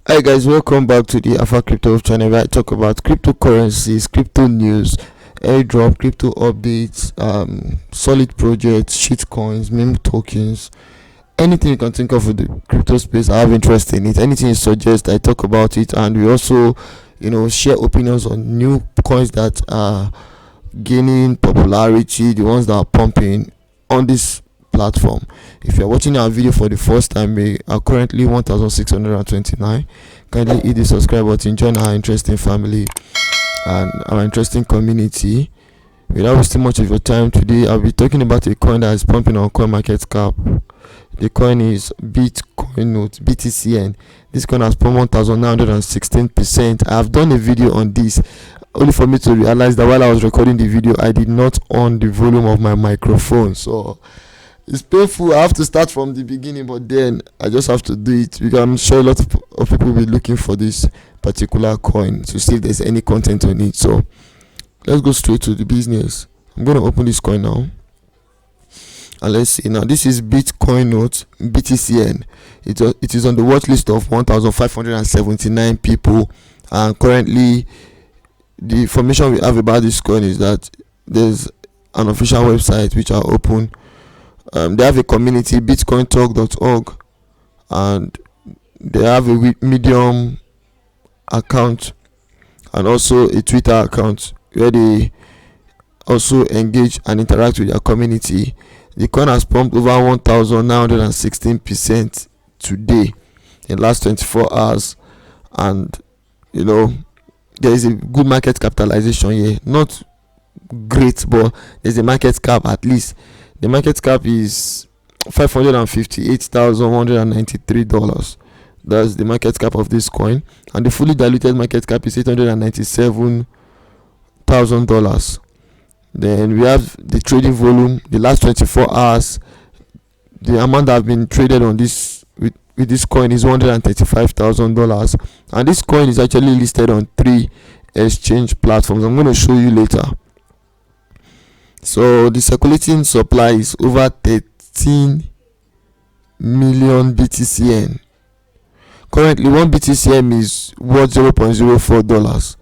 Hi guys, welcome back to the Alpha Crypto channel where I talk about cryptocurrencies, crypto news, airdrop, crypto updates, solid projects, shit coins, meme tokens, anything you can think of with the crypto space. I have interest in it. Anything you suggest, I talk about it, and we also, share opinions on new coins that are gaining popularity, the ones that are pumping on this platform. If you're watching our video for the first time, we are currently 1629. Kindly hit the subscribe button, join our interesting family and our interesting community. Without wasting much of your time, today I'll be talking about a coin that is pumping on CoinMarketCap. The coin is BitcoiNote, Btcn. This coin has pumped 1916%. I have done a video on this only for me to realize that while I was recording the video, I did not on the volume of my microphone. So it's painful. I have to start from the beginning, but then I just have to do it because I'm sure a lot of people will be looking for this particular coin to see if there's any content on it. So let's go straight to the business. I'm going to open this coin now. And let's see. Now this is BitcoiNote, Btcn. It is on the watch list of 1,579 people, and currently the information we have about this coin is that there's an official website which are open. They have a community, bitcointalk.org, and they have a Medium account and also a Twitter account where they also engage and interact with their community. The coin has pumped over 1916% today in the last 24 hours, and there is a good market capitalization here. Not great, but there's a market cap at least. The market cap is $558,193. That's the market cap of this coin, and the fully diluted market cap is $897,000. Then we have the trading volume. The last 24 hours, the amount that have been traded on this with this coin is $135,000, and this coin is actually listed on 3 exchange platforms. I'm going to show you later. So the circulating supply is over 13 million Btcn. Currently, 1 Btcn is worth $0.04,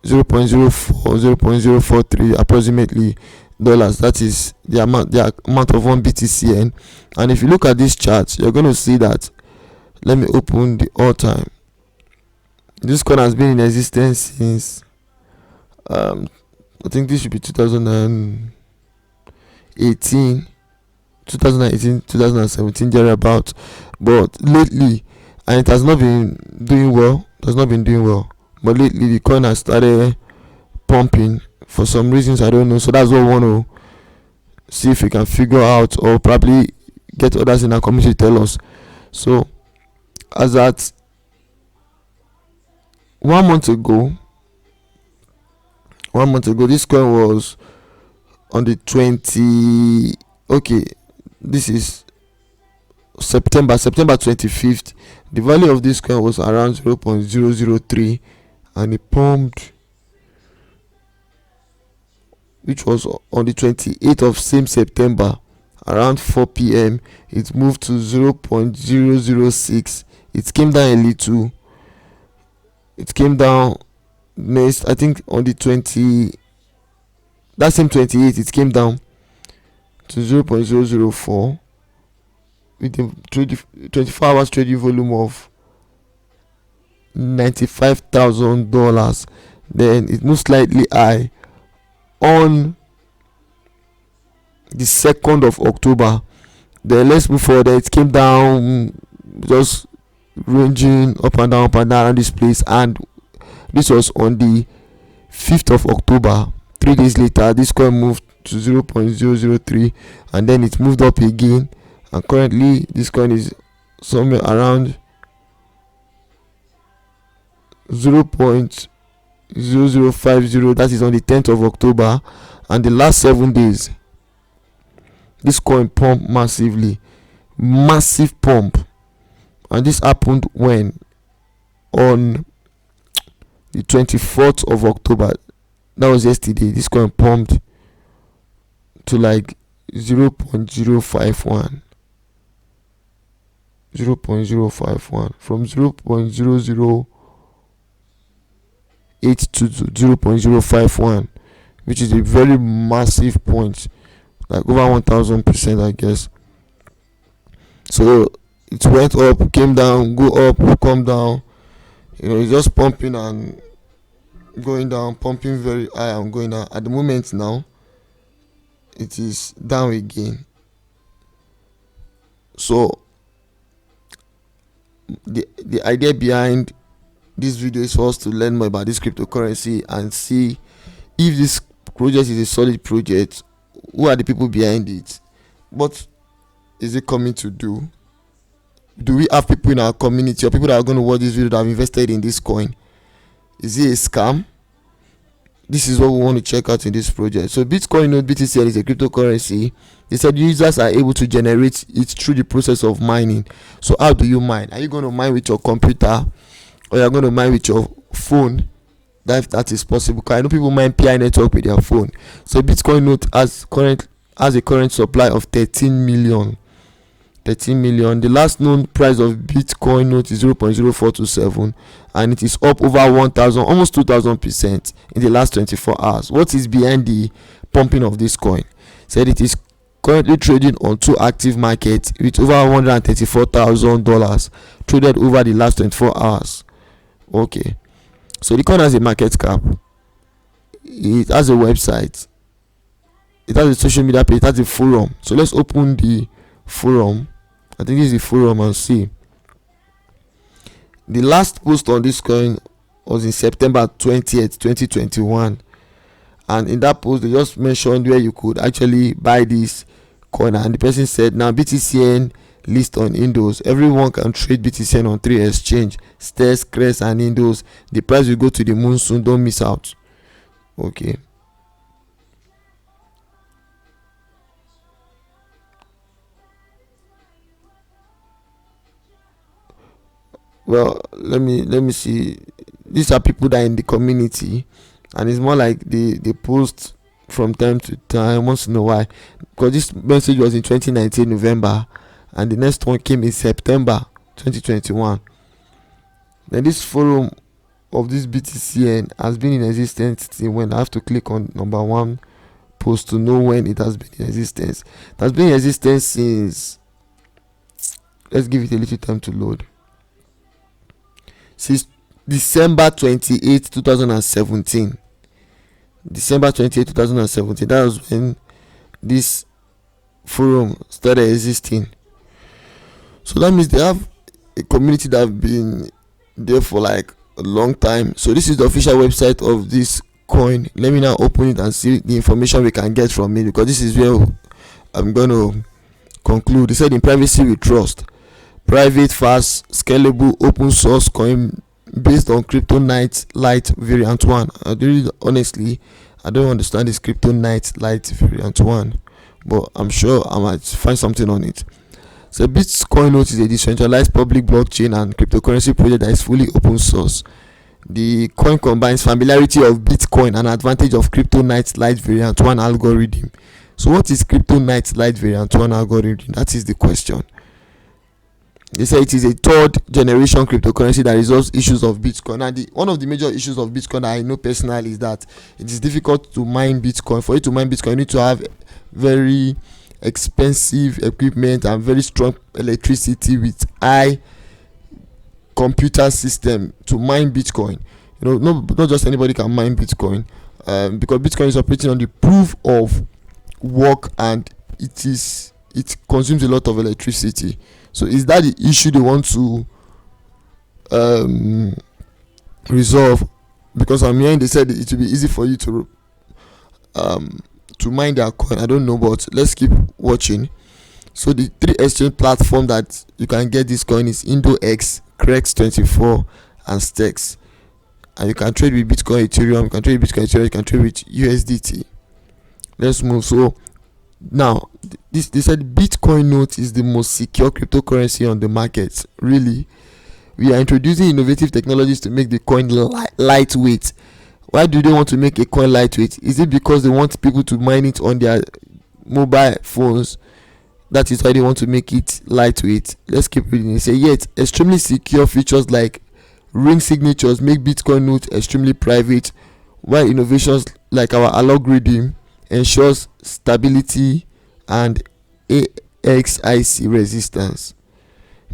0.043 approximately dollars. That is the amount of 1 Btcn. And if you look at this chart, you're going to see that. Let me open the all time. This coin has been in existence since I think this should be 2018, 2017, thereabout. But lately, and it has not been doing well. But lately, the coin has started pumping for some reasons I don't know. So that's what I want to see if we can figure out, or probably get others in our community to tell us. So, as at 1 month ago, this coin was on the 20. Okay, this is September 25th. The value of this coin was around 0.003, and it pumped, which was on the 28th of same September around 4 p.m. It moved to 0.006. It came down a little. It came down next, I think on the 20, that same 28th, it came down to 0.004 with a 24 hours trading volume of $95,000. Then it moved slightly high on the 2nd of October. Then let's move forward. It came down, just ranging up and down around this place, and this was on the 5th of October. 3 days later, this coin moved to 0.003, and then it moved up again, and currently this coin is somewhere around 0.0050. That is on the 10th of October, and the last 7 days this coin pumped massive pump. And this happened when? On the 24th of October. That was yesterday. This coin pumped to like 0.051. 0.051 from 0.0082 to 0.051, which is a very massive point, like over 1000%, I guess. So it went up, came down, go up, come down. It's just pumping and going down, pumping very high and going down. At the moment now, it is down again. So the idea behind this video is for us to learn more about this cryptocurrency and see if this project is a solid project. Who are the people behind it? What is it coming to do? Do we have people in our community or people that are going to watch this video that have invested in this coin? Is it a scam? This is what we want to check out in this project. So BitcoinNote Btcn is a cryptocurrency. They said users are able to generate it through the process of mining. So how do you mine? Are you going to mine with your computer, or you're going to mine with your phone? That is possible. Because I know people mine PI network with their phone. So BitcoinNote has a current supply of 13 million. The last known price of BitcoinNote is 0.0427, and it is up over 1000, almost 2000% in the last 24 hours. What is behind the pumping of this coin? Said it is currently trading on two active markets with over $134,000 traded over the last 24 hours. Okay, so the coin has a market cap, it has a website, it has a social media page, it has a forum. So let's open the forum. I think this is the forum and see. The last post on this coin was in September 20th, 2021, and in that post they just mentioned where you could actually buy this coin, and the person said now Btcn list on IndoEx. Everyone can trade Btcn on 3 exchange, Stairs, Crest and IndoEx. The price will go to the moon soon, don't miss out. Okay, well, let me see. These are people that are in the community, and it's more like they post from time to time, once in a while, because this message was in 2019 November, and the next one came in September 2021. Then this forum of this Btcn has been in existence till when? I have to click on number one post to know when it has been in existence. It has been in existence since, let's give it a little time to load, since December 28, 2017. December 28, 2017. That was when this forum started existing. So that means they have a community that have been there for like a long time. So this is the official website of this coin. Let me now open it and see the information we can get from it, because this is where I'm going to conclude. They said in privacy we trust. Private, fast, scalable, open source coin based on CryptoNote Lite variant 1. Honestly, I don't understand this CryptoNote Lite variant 1, but I'm sure I might find something on it. So BitcoinNote is a decentralized public blockchain and cryptocurrency project that is fully open source. The coin combines familiarity of Bitcoin and advantage of CryptoNote Lite variant 1 algorithm. So what is CryptoNote Lite variant 1 algorithm? That is the question. They say it is a third generation cryptocurrency that resolves issues of Bitcoin. And one of the major issues of Bitcoin that I know personally is that it is difficult to mine Bitcoin. For you to mine Bitcoin, you need to have very expensive equipment and very strong electricity with high computer system to mine Bitcoin. Not just anybody can mine Bitcoin, because Bitcoin is operating on the proof of work, and it consumes a lot of electricity. So is that the issue they want to resolve? Because I'm hearing they said it will be easy for you to mine their coin. I don't know, but let's keep watching. So the 3 exchange platform that you can get this coin is IndoEx, Crex24 and Stex. And you can trade with Bitcoin, Ethereum, you can trade with you can trade with USDT. Let's move. So now they said BitcoinNote is the most secure cryptocurrency on the market. Really, we are introducing innovative technologies to make the coin lightweight. Why do they want to make a coin lightweight? Is it because they want people to mine it on their mobile phones? That is why they want to make it lightweight. Let's keep reading. They say, yet extremely secure features like ring signatures make BitcoinNote extremely private, while innovations like our algorithm ensures stability and AXIC resistance.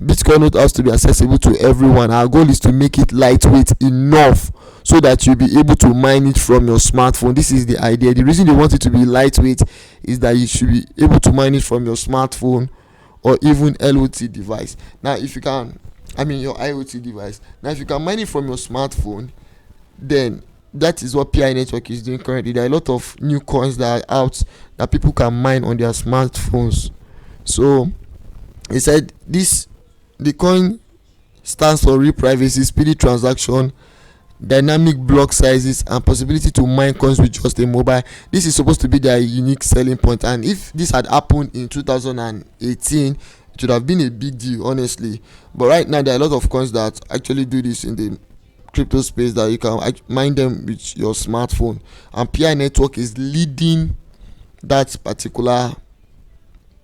BitcoinNote has to be accessible to everyone. Our goal is to make it lightweight enough so that you'll be able to mine it from your smartphone. This is the idea. The reason they want it to be lightweight is that you should be able to mine it from your smartphone or even LOT device. Now, if you can, your IoT device. Now, if you can mine it from your smartphone, then that is what PI Network is doing currently. There are a lot of new coins that are out that people can mine on their smartphones. So, they said the coin stands for real privacy, speedy transaction, dynamic block sizes, and possibility to mine coins with just a mobile. This is supposed to be their unique selling point, and if this had happened in 2018, it would have been a big deal, honestly. But right now, there are a lot of coins that actually do this in the crypto space, that you can mine them with your smartphone, and PI Network is leading that particular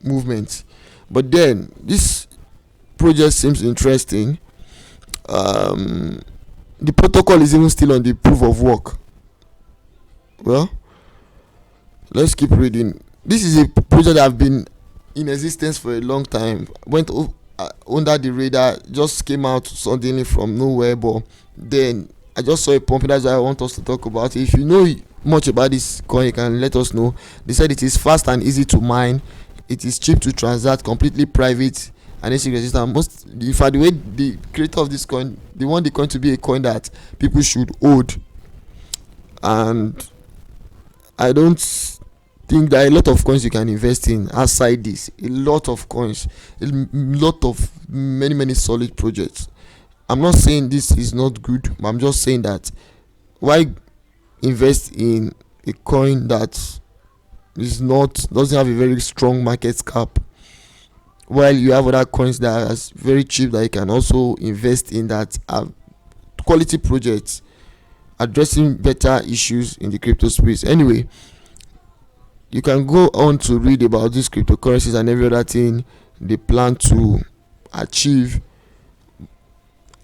movement. But then this project seems interesting. The protocol is even still on the proof of work. Well, let's keep reading. This is a project that have been in existence for a long time, went under the radar, just came out suddenly from nowhere, but then I just saw it pumping. That's why I want us to talk about it. If you know much about this coin, you can let us know. They said it is fast and easy to mine, it is cheap to transact, completely private, and ASIC resistant. In fact, the way the creator of this coin, they want the coin to be a coin that people should hold, and I don't think there are a lot of coins you can invest in outside this. A lot of coins, a lot of many solid projects. I'm not saying this is not good, but I'm just saying that why invest in a coin that doesn't have a very strong market cap, while you have other coins that are very cheap that you can also invest in, that are quality projects addressing better issues in the crypto space. Anyway, you can go on to read about these cryptocurrencies and every other thing they plan to achieve.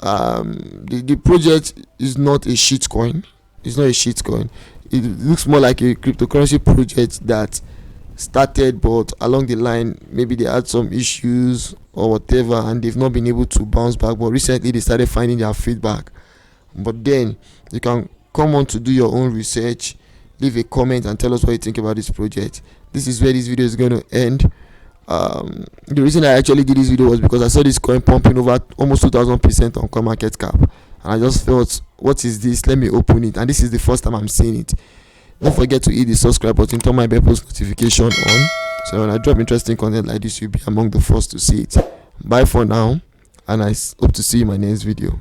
The project is not a shit coin. It's not a shit coin. It looks more like a cryptocurrency project that started, but along the line maybe they had some issues or whatever, and they've not been able to bounce back, but recently they started finding their feedback. But then you can come on to do your own research, leave a comment and tell us what you think about this project. This is where this video is going to end. The reason I actually did this video was because I saw this coin pumping over almost 2000% on CoinMarketCap, and I just felt, what is this? Let me open it. And this is the first time I'm seeing it. Don't forget to hit the subscribe button, turn my bell post notification on, so when I drop interesting content like this, you'll be among the first to see it. Bye for now, and I hope to see you in my next video.